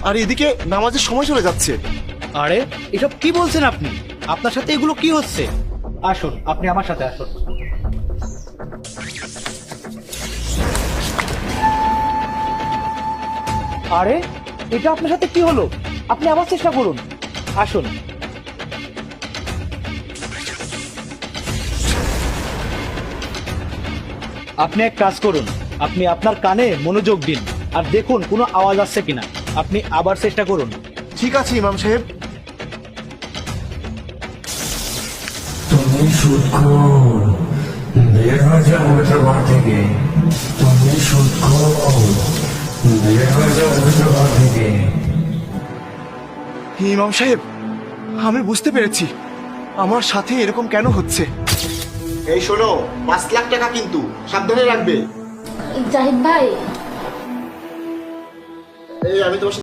আর এদিকে নামাজের সময় চলে যাচ্ছে। আরে এসব কি বলছেন আপনি? আপনার সাথে এগুলো কি হচ্ছে? আসুন, আপনি আমার সাথে আসুন। আরে এটা আপনার সাথে কি হলো? আপনি আবার চেষ্টা করুন। আসুন। আপনি এক কাজ করুন, আপনি আপনার কানে মনোযোগ দিন আর দেখুন কোনো আওয়াজ আসছে কিনা। আপনি আবার চেষ্টা করুন। ঠিক আছে ইমাম সাহেব। তুমি সুদখোর, বের হয়ে যাও ওটা ঘর থেকে। তুমি সুদখোর, বের হয়ে যাও ওটা ঘর থেকে। ইমাম সাহেব, আমি বুঝতে পেরেছি আমার সাথে এরকম কেন হচ্ছে। এই শোনো, 5 লাখ টাকা কিন্তু সাবধানে রাখবে। জাহিদ ভাই, এই আমি তোমার সাথে